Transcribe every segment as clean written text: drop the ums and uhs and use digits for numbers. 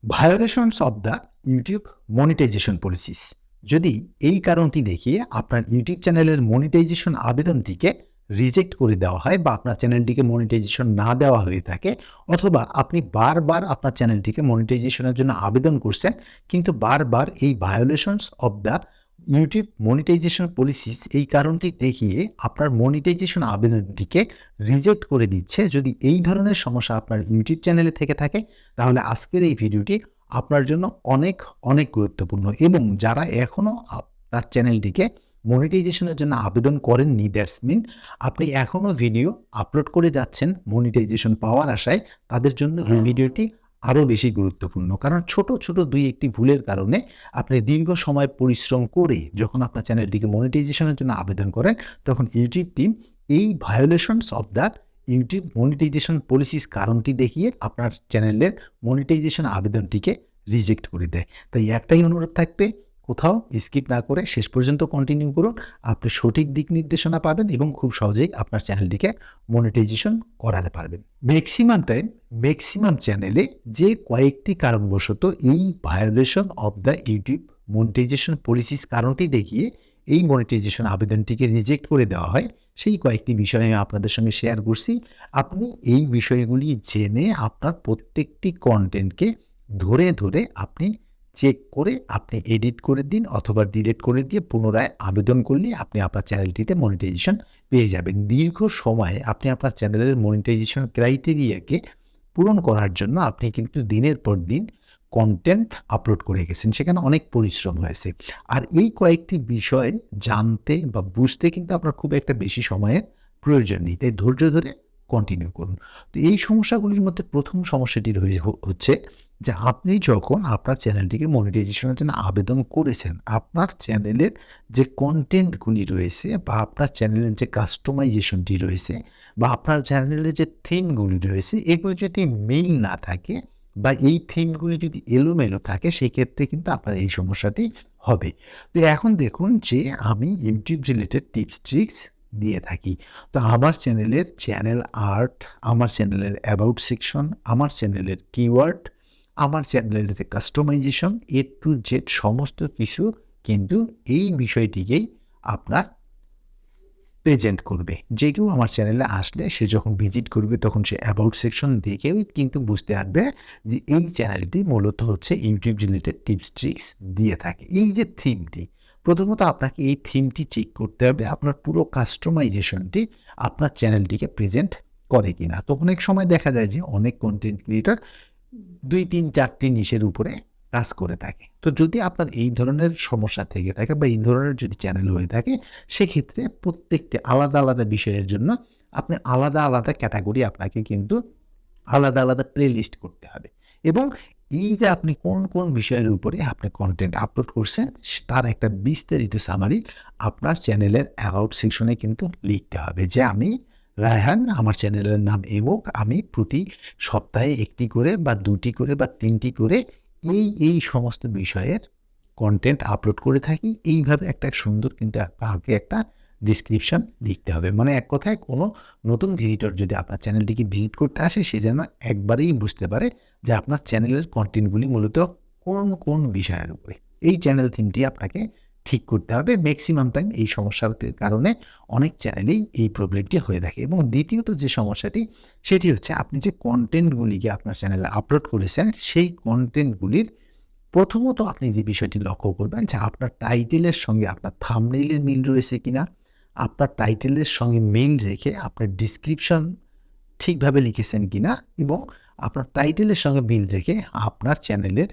Violations of the YouTube monetization policies. যদি এই কারণটি দেখিয়ে আপনার ইউটিউব চ্যানেলের মনিটাইজেশন আবেদনটিকে রিজেক্ট করে দেওয়া হয় বা আপনার চ্যানেলটিকে মনিটাইজেশন না দেওয়া হয়ে থাকে, অথবা আপনি বারবার আপনার চ্যানেলটিকে মনিটাইজেশনের জন্য আবেদন করছেন কিন্তু বারবার এই violations of the YouTube monetization policies এই কারণটি দেখিয়ে আপনার মনিটাইজেশন আবেদনটিকে রিজেক্ট করে দিচ্ছে, যদি এই ধরনের সমস্যা আপনার ইউটিউব চ্যানেলে থেকে থাকে তাহলে আজকের এই ভিডিওটি আপনার জন্য অনেক অনেক গুরুত্বপূর্ণ। এবং যারা এখনও আপনার চ্যানেলটিকে মনিটাইজেশনের জন্য আবেদন করেননি, দ্যাটস মিন আপনি এখনও ভিডিও আপলোড করে যাচ্ছেন মনিটাইজেশন পাওয়ার আশায়, তাদের জন্য এই ভিডিওটি আরও বেশি গুরুত্বপূর্ণ। কারণ ছোট ছোট দুই একটি ভুলের কারণে আপনি দীর্ঘ সময় পরিশ্রম করে যখন আপনার চ্যানেলটিকে মনিটাইজেশনের জন্য আবেদন করেন, তখন ইউটিউব টিম এই violations of the YouTube monetization policies কারণটি দেখিয়ে আপনার চ্যানেলের মনিটাইজেশন আবেদনটিকে রিজেক্ট করে দেয়। তাই একটাই অনুরোধ থাকবে, কোথাও স্কিপ না করে শেষ পর্যন্ত কন্টিনিউ করুন। আপনি সঠিক দিক নির্দেশনা পাবেন এবং খুব সহজেই আপনার চ্যানেলটিকে মনিটাইজেশন করাতে পারবেন। ম্যাক্সিমাম চ্যানেলে যে কয়েকটি কারণবশত এই violation of the YouTube monetization policies কারণটি দেখিয়ে এই মনিটাইজেশন আবেদনটিকে রিজেক্ট করে দেওয়া হয়, সেই কয়েকটি বিষয় আমি আপনাদের সঙ্গে শেয়ার করছি। আপনি এই বিষয়গুলি জেনে আপনার প্রত্যেকটি কন্টেন্টকে ধরে ধরে আপনি চেক করে আপনি এডিট করে দিন, অথবা ডিলিট করে দিয়ে পুনরায় আবেদন করলে আপনি আপনার চ্যানেলটিতে মনিটাইজেশন পেয়ে যাবেন। দীর্ঘ সময়ে আপনি আপনার চ্যানেলের মনিটাইজেশন ক্রাইটেরিয়াকে পূরণ করার জন্য আপনি কিন্তু দিনের পর দিন কন্টেন্ট আপলোড করে গেছেন, সেখানে অনেক পরিশ্রম হয়েছে। আর এই কয়েকটি বিষয় জানতে বা বুঝতে কিন্তু আপনার খুব একটা বেশি সময়ের প্রয়োজন নেই, তাই ধৈর্য ধরে কন্টিনিউ করুন। তো এই সমস্যাগুলির মধ্যে প্রথম সমস্যাটি হচ্ছে যে আপনি যখন আপনার চ্যানেলটিকে মনিটাইজেশনের জন্য আবেদন করেছেন, আপনার চ্যানেলের যে কন্টেন্টগুলি রয়েছে বা আপনার চ্যানেলের যে কাস্টমাইজেশনটি রয়েছে বা আপনার চ্যানেলের যে থিমগুলি রয়েছে, এগুলো যদি মিল না থাকে বা এই থিমগুলি যদি এলোমেলো থাকে, সেক্ষেত্রে কিন্তু আপনার এই সমস্যাটি হবে। তো এখন দেখুন যে আমি ইউটিউব রিলেটেড টিপস ট্রিক্স দিয়ে থাকি। তো আমার চ্যানেলের চ্যানেল আর্ট, আমার চ্যানেলের অ্যাবাউট সেকশন, আমার চ্যানেলের কিওয়ার্ড, আমার চ্যানেলের যে কাস্টমাইজেশন, এ টু জেড সমস্ত কিছু কিন্তু এই বিষয়টিকেই আপনার প্রেজেন্ট করবে। যে কেউ আমার চ্যানেলে আসলে সে যখন ভিজিট করবে তখন সে অ্যাবাউট সেকশন দেখেও কিন্তু বুঝতে পারবে যে এই চ্যানেলটি মূলত হচ্ছে ইউটিউব রিলেটেড টিপস ট্রিক্স দিয়ে থাকে। এই যে থিমটি, প্রথমত আপনাকে এই থিমটি চেক করতে হবে আপনার পুরো কাস্টমাইজেশনটি আপনার চ্যানেলটিকে প্রেজেন্ট করে কিনা। তো অনেক সময় দেখা যায় যে অনেক কন্টেন্ট ক্রিয়েটর 2-3-4টি নিশের উপরে কাজ করে থাকে। তো যদি আপনার এই ধরনের সমস্যা থেকে থাকে বা এই ধরনের যদি চ্যানেল হয়ে থাকে, সেক্ষেত্রে প্রত্যেকটি আলাদা আলাদা বিষয়ের জন্য আপনি আলাদা আলাদা ক্যাটাগরি আপনাকে কিন্তু আলাদা আলাদা প্লে লিস্ট করতে হবে। এবং এই যে আপনি কোন কোন বিষয়ের উপরে আপনি কন্টেন্ট আপলোড করছেন তার একটা বিস্তারিত সামারি আপনার চ্যানেলের অ্যাবাউট সেকশনে কিন্তু লিখতে হবে যে আমি রায়হান, আমার চ্যানেলের নাম এমক, আমি প্রতি সপ্তাহে 1টি করে বা 2টি করে বা 3টি করে এই সমস্ত বিষয়ের কন্টেন্ট আপলোড করে থাকি। এইভাবে একটা সুন্দর কিন্তু আগে একটা ডিসক্রিপশন লিখতে হবে। মানে এক কথায় কোনো নতুন ভিজিটর যদি আপনার চ্যানেলটিকে ভিজিট করতে আসে, সে যেন একবারেই বুঝতে পারে যে আপনার চ্যানেলের কন্টেন্টগুলি মূলত কোন কোন বিষয়ের উপরে। এই চ্যানেল থিমটি আপনাকে ঠিক করতে হবে। ম্যাক্সিমাম টাইম এই সমস্যাটির কারণে অনেক চ্যানেলেই এই প্রবলেমটি হয়ে থাকে। এবং দ্বিতীয়ত যে সমস্যাটি, সেটি হচ্ছে আপনি যে কন্টেন্টগুলিকে আপনার চ্যানেলে আপলোড করেছেন, সেই কন্টেন্টগুলির প্রথমত আপনি যে বিষয়টি লক্ষ্য করবেন যে আপনার টাইটেলের সঙ্গে আপনার থাম্বনেইলের মিল রয়েছে কিনা, আপনার টাইটেলের সঙ্গে মিল রেখে আপনার ডিসক্রিপশন ঠিকভাবে লিখেছেন কিনা, এবং আপনার টাইটেলের সঙ্গে মিল রেখে আপনার চ্যানেলের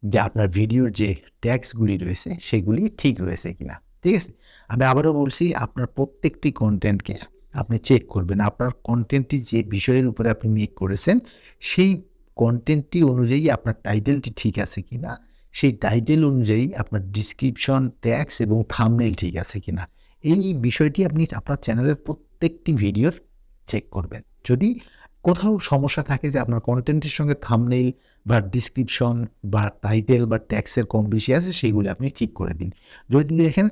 যে আপনার ভিডিওর যে ট্যাগসগুলি রয়েছে সেগুলি ঠিক রয়েছে কিনা। ঠিক আছে, আমি আবারও বলছি, আপনার প্রত্যেকটি কন্টেন্টকে আপনি চেক করবেন। আপনার কন্টেন্টটি যে বিষয়ের উপরে আপনি মেক করেছেন সেই কন্টেন্টটি অনুযায়ী আপনার টাইটেলটি ঠিক আছে কিনা, সেই টাইটেল অনুযায়ী আপনার ডিসক্রিপশন, ট্যাগস এবং থাম্বনেইল ঠিক আছে কিনা, এই বিষয়টি আপনি আপনার চ্যানেলের প্রত্যেকটি ভিডিওর চেক করবেন। যদি কোথাও সমস্যা থাকে যে আপনার কন্টেন্টের সঙ্গে থাম্বনেইল বা ডিসক্রিপশন বা টাইটেল বা ট্যাক্সের কম বেশি আছে, সেগুলো আপনি ঠিক করে দিন। যদি দেখেন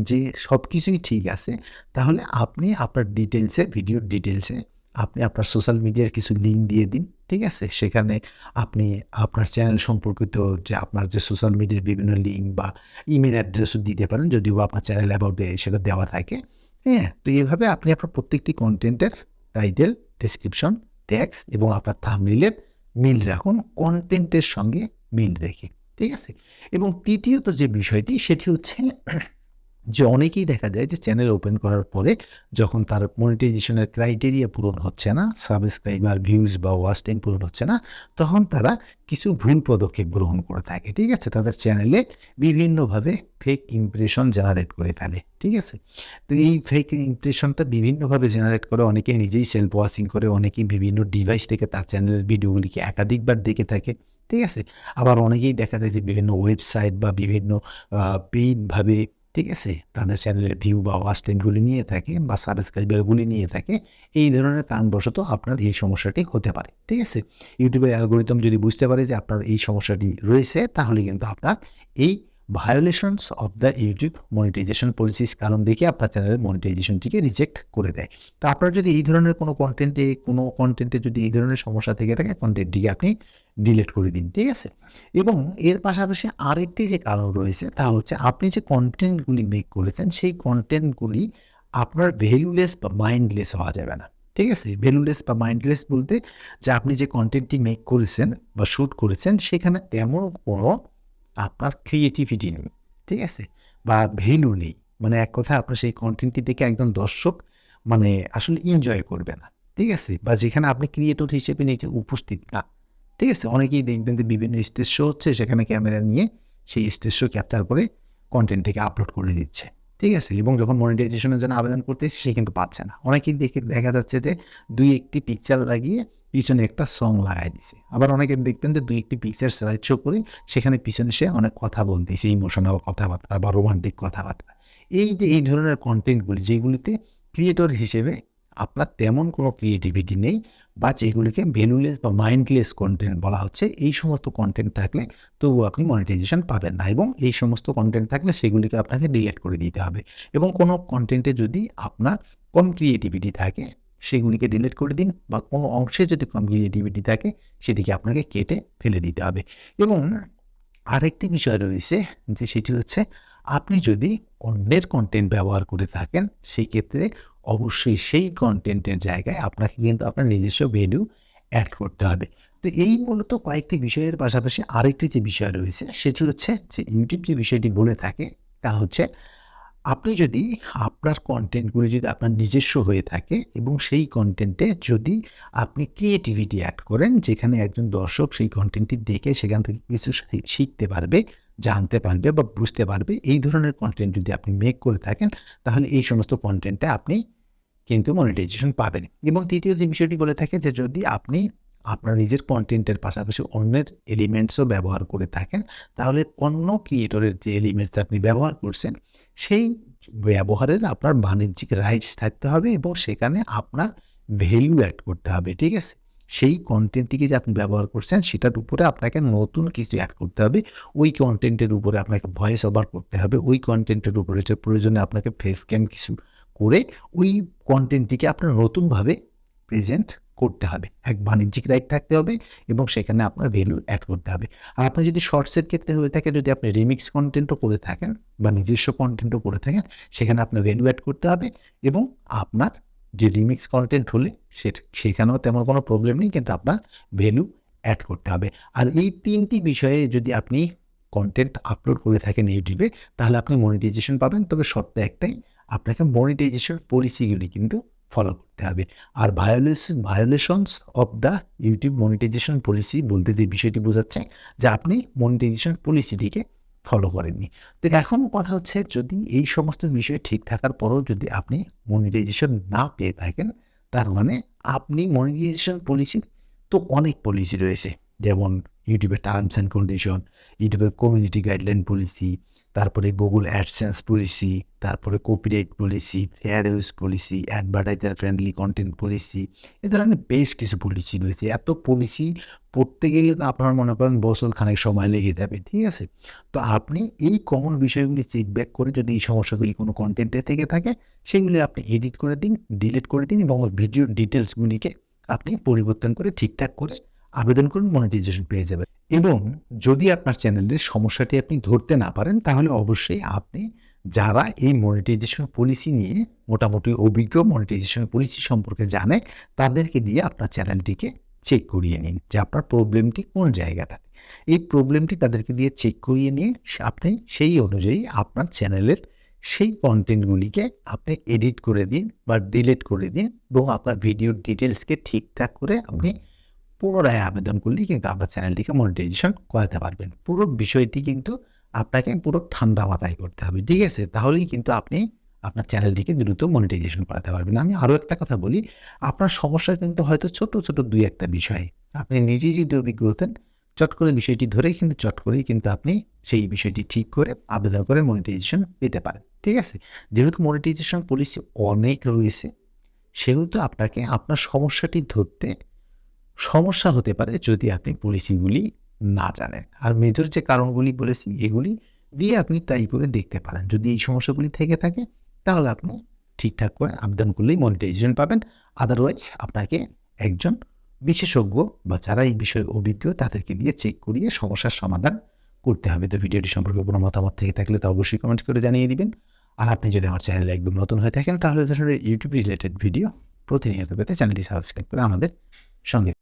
যে সব কিছুই ঠিক আছে, তাহলে আপনি আপনার ডিটেলসে, ভিডিওর ডিটেলসে আপনি আপনার সোশ্যাল মিডিয়ার কিছু লিঙ্ক দিয়ে দিন, ঠিক আছে? সেখানে আপনি আপনার চ্যানেল সম্পর্কিত যে আপনার যে সোশ্যাল মিডিয়ার বিভিন্ন লিঙ্ক বা ইমেল অ্যাড্রেসও দিতে পারেন, যদিও আপনার চ্যানেল অ্যাবাউটে সেটা দেওয়া থাকে, হ্যাঁ? তো এভাবে আপনি আপনার প্রত্যেকটি কনটেন্টের টাইটেল, ডেসক্রিপশন, ট্যাগস এবং আপনার থাম্বনেইলের মিল রাখুন কনটেন্টের সঙ্গে মিল রেখে, ঠিক আছে? এবং তৃতীয়ত যে বিষয়টি সেটি হচ্ছে যে অনেকেই দেখা যায় যে চ্যানেল ওপেন করার পরে যখন তার মনিটাইজেশনের ক্রাইটেরিয়া পূরণ হচ্ছে না, সাবস্ক্রাইবার, ভিউজ বা ওয়াচ টাইম পূরণ হচ্ছে না, তখন তারা কিছু ভুল পদক্ষেপ গ্রহণ করে থাকে, ঠিক আছে? তাদের চ্যানেলে বিভিন্নভাবে ফেক ইমপ্রেশন জেনারেট করে ফেলে, ঠিক আছে? তো এই ফেক ইমপ্রেশনটা বিভিন্নভাবে জেনারেট করে, অনেকে নিজেই সেলফ ওয়াচিং করে, অনেকেই বিভিন্ন ডিভাইস থেকে তার চ্যানেলের ভিডিওগুলিকে একাধিকবার দেখে থাকে, ঠিক আছে? আবার অনেকেই দেখা যায় যে বিভিন্ন ওয়েবসাইট বা বিভিন্ন পেইডভাবে, ঠিক আছে, তাদের চ্যানেলের ভিউ বা ওয়াচ টাইমগুলি নিয়ে থাকে বা সাবস্ক্রাইবারগুলি নিয়ে থাকে। এই ধরনের কারণবশত আপনার এই সমস্যাটি হতে পারে, ঠিক আছে? ইউটিউবের অ্যালগরিদম যদি বুঝতে পারে যে আপনার এই সমস্যাটি রয়েছে, তাহলে কিন্তু আপনার এই violations of the YouTube monetization policies কারণ দেখে আপনার চ্যানেলের মনিটাইজেশনটিকে রিজেক্ট করে দেয়। তো আপনার যদি এই ধরনের কোনো কন্টেন্টে যদি এই ধরনের সমস্যা থেকে থাকে, কন্টেন্টটিকে আপনি ডিলিট করে দিন, ঠিক আছে? এবং এর পাশাপাশি আরেকটি যে কারণ রয়েছে তা হচ্ছে আপনি যে কন্টেন্টগুলি মেক করেছেন সেই কন্টেন্টগুলি আপনার ভ্যালুলেস বা মাইন্ডলেস হওয়া যাবে না, ঠিক আছে? ভ্যালুলেস বা মাইন্ডলেস বলতে যে আপনি যে কন্টেন্টটি মেক করেছেন বা শ্যুট করেছেন সেখানে তেমন কোনো আপনার ক্রিয়েটিভিটি নেই, ঠিক আছে? বা ভ্যালু নেই। মানে এক কথায় আপনার সেই কন্টেন্টটি দেখে একজন দর্শক মানে আসলে এনজয় করবে না, ঠিক আছে? বা যেখানে আপনি ক্রিয়েটর হিসেবে নিজে উপস্থিত না, ঠিক আছে? অনেকেই দেখবেন যে বিভিন্ন স্টেজ শো হচ্ছে, সেখানে ক্যামেরা নিয়ে সেই স্টেজ শো ক্যাপচার করে কন্টেন্টটিকে আপলোড করে দিচ্ছে, ঠিক আছে? এবং যখন মনিটাইজেশনের জন্য আবেদন করতেছে সে কিন্তু পাচ্ছে না। অনেকেই দেখা যাচ্ছে যে ২-১টি পিকচার লাগিয়ে পিছনে একটা সং লাগায় দিছে। আবার অনেকে দেখবেন যে ২-১টি পিকচার স্লাইড শো করে সেখানে পিছনে সে অনেক কথা বলতেছে, ইমোশনাল কথাবার্তা বা রোমান্টিক কথাবার্তা। এই যে এই ধরনের কন্টেন্টগুলি যেগুলিতে ক্রিয়েটর হিসেবে আপনার তেমন কোনো ক্রিয়েটিভিটি নেই বা যেগুলিকে ভ্যালুলেস বা মাইন্ডলেস কন্টেন্ট বলা হচ্ছে, এই সমস্ত কন্টেন্ট থাকলে তবুও আপনি মনিটাইজেশন পাবেন না এবং এই সমস্ত কন্টেন্ট থাকলে সেগুলিকে আপনাকে ডিলিট করে দিতে হবে এবং কোনো কন্টেন্টে যদি আপনার কম ক্রিয়েটিভিটি থাকে সেগুলিকে ডিলিট করে দিন বা কোনো অংশে যদি কম ক্রিয়েটিভিটি থাকে সেটিকে আপনাকে কেটে ফেলে দিতে হবে। এবং আরেকটি বিষয় রয়েছে যে সেটি হচ্ছে আপনি যদি অন্যের কন্টেন্ট ব্যবহার করে থাকেন সেক্ষেত্রে অবশ্যই সেই কন্টেন্টের জায়গায় আপনাকে কিন্তু আপনার নিজস্ব ভ্যালু অ্যাড করতে হবে। তো এই মূলত কয়েকটি বিষয়ের পাশাপাশি আরেকটি যে বিষয় রয়েছে সেটি হচ্ছে যে ইউটিউব যে বিষয়টি বলে থাকে তা হচ্ছে আপনি যদি আপনার কন্টেন্টগুলি যদি আপনার নিজস্ব হয়ে থাকে এবং সেই কন্টেন্টে যদি আপনি ক্রিয়েটিভিটি অ্যাড করেন যেখানে একজন দর্শক সেই কন্টেন্টটি দেখে সেখান থেকে কিছু শিখতে পারবে, জানতে পারবে বা বুঝতে পারবে, এই ধরনের কন্টেন্ট যদি আপনি মেক করে থাকেন তাহলে এই সমস্ত কন্টেন্টে আপনি কিন্তু মনিটাইজেশন পাবেন। এবং তৃতীয় যে বিষয়টি বলে থাকে যে যদি আপনি আপনার নিজের কন্টেন্টের পাশাপাশি অন্যের এলিমেন্টসও ব্যবহার করে থাকেন তাহলে অন্য ক্রিয়েটরের যে এলিমেন্টস আপনি ব্যবহার করছেন সেই ব্যবহারের আপনার বাণিজ্যিক রাইটস থাকতে হবে এবং সেখানে আপনার ভ্যালু অ্যাড করতে হবে, ঠিক আছে? সেই কন্টেন্টটিকে যে আপনি ব্যবহার করছেন সেটার উপরে আপনাকে নতুন কিছু অ্যাড করতে হবে, ওই কন্টেন্টের উপরে আপনাকে ভয়েস ওভার করতে হবে, ওই কন্টেন্টের উপরে যে প্রয়োজনে আপনাকে ফেস ক্যাম কিছু করে ওই কন্টেন্টটিকে আপনার নতুনভাবে প্রেজেন্ট করতে হবে। এক বাণিজ্যিক রাইট থাকতে হবে এবং সেখানে আপনার ভ্যালু অ্যাড করতে হবে। আর আপনার যদি শর্টসের ক্ষেত্রে হয়ে থাকে, যদি আপনি রিমিক্স কন্টেন্টও করে থাকেন বা নিজস্ব কন্টেন্টও করে থাকেন, সেখানে আপনার ভ্যালু অ্যাড করতে হবে এবং আপনার যে রিমিক্স কন্টেন্ট হলে সেখানেও তেমন কোনো প্রবলেম নেই, কিন্তু আপনার ভ্যালু অ্যাড করতে হবে। আর এই ৩টি বিষয়ে যদি আপনি কন্টেন্ট আপলোড করে থাকেন ইউটিউবে তাহলে আপনি মনিটাইজেশন পাবেন। তবে শর্ত একটাই, আপনাকে মনিটাইজেশন পলিসিগুলি কিন্তু ফলো করতে হবে। আর violations of the YouTube monetisation policy বলতে যে বিষয়টি বোঝাচ্ছে যে আপনি মনিটাইজেশন পলিসিটিকে ফলো করেননি। তো এখন কথা হচ্ছে যদি এই সমস্ত বিষয় ঠিক থাকার পরেও যদি আপনি মনিটাইজেশন না পেয়ে থাকেন তার মানে আপনি মনিটাইজেশন পলিসি তো অনেক পলিসি রয়েছে, যেমন ইউটিউবের টার্মস অ্যান্ড কন্ডিশন, ইউটিউবের কমিউনিটি গাইডলাইন পলিসি, তারপরে গুগল অ্যাডসেন্স পলিসি, তারপরে copyright policy, fair use policy, advertiser friendly content policy, এ ধরনের বেশ কিছু পলিসি রয়েছে। এত পলিসি পড়তে গেলে তো আপনার মনে করেন বছর খানেক সময় লেগে যাবে, ঠিক আছে? তো আপনি এই কমন বিষয়গুলি চেক ব্যাক করে যদি এই সমস্যাগুলি কোনো কন্টেন্টে থেকে থাকে, সেগুলি আপনি এডিট করে দিন, ডিলিট করে দিন এবং ভিডিওর ডিটেলসগুলিকে আপনি পরিবর্তন করে ঠিকঠাক করে আবেদন করুন, মনিটাইজেশন পেয়ে যাবেন। এবং যদি আপনার চ্যানেলের সমস্যাটি আপনি ধরতে না পারেন, তাহলে অবশ্যই আপনি যারা এই মনিটাইজেশন পলিসি নিয়ে মোটামুটি অভিজ্ঞ, মনিটাইজেশন পলিসি সম্পর্কে জানে, তাদেরকে দিয়ে আপনার চ্যানেলটিকে চেক করিয়ে নিন যে আপনার প্রবলেমটি কোন জায়গাটাতে। এই প্রবলেমটি তাদেরকে দিয়ে চেক করিয়ে নিয়ে আপনি সেই অনুযায়ী আপনার চ্যানেলের সেই কন্টেন্টগুলিকে আপনি এডিট করে দিন বা ডিলিট করে দিন এবং আপনার ভিডিওর ডিটেলসকে ঠিকঠাক করে আপনি পুনরায় আবেদন করলেই কিন্তু আপনার চ্যানেলটিকে মনিটাইজেশন করাতে পারবেন। পুরো বিষয়টি কিন্তু আপনাকে পুরো ঠান্ডা মাথায় করতে হবে, ঠিক আছে? তাহলেই কিন্তু আপনি আপনার চ্যানেলটিকে দ্রুত মনিটাইজেশন করাতে পারবেন। আমি আরও একটা কথা বলি, আপনার সমস্যা কিন্তু হয়তো ছোট ছোট 2-1টা বিষয়। আপনি নিজেই যদি অভিজ্ঞ হতেন, চট করে বিষয়টি ধরেই কিন্তু চট করেই কিন্তু আপনি সেই বিষয়টি ঠিক করে আবেদন করে মনিটাইজেশন পেতে পারেন, ঠিক আছে? যেহেতু মনিটাইজেশন পলিসি অনেক রয়েছে, সেহেতু আপনাকে আপনার সমস্যাটি ধরতে সমস্যা হতে পারে যদি আপনি পলিসিগুলি না জানেন। আর মেজর যে কারণগুলি বলেছি, এগুলি দিয়ে আপনি ট্রাই করে দেখতে পারেন। যদি এই সমস্যাগুলি থেকে থাকে, তাহলে আপনি ঠিকঠাক করে আবেদন করলেই মনিটাইজেশন পাবেন। আদারওয়াইজ আপনাকে একজন বিশেষজ্ঞ বা যারা এই বিষয়ে অভিজ্ঞ, তাদেরকে দিয়ে চেক করিয়ে সমস্যার সমাধান করতে হবে। তো ভিডিওটি সম্পর্কে কোনো মতামত থেকে থাকলে তা অবশ্যই কমেন্ট করে জানিয়ে দিবেন। আর আপনি যদি আমার চ্যানেলে একদম নতুন হয়ে থাকেন, তাহলে ধরনের ইউটিউব রিলেটেড ভিডিও প্রতিনিয়ত পেতে চ্যানেলটি সাবস্ক্রাইব করে আমাদের সঙ্গে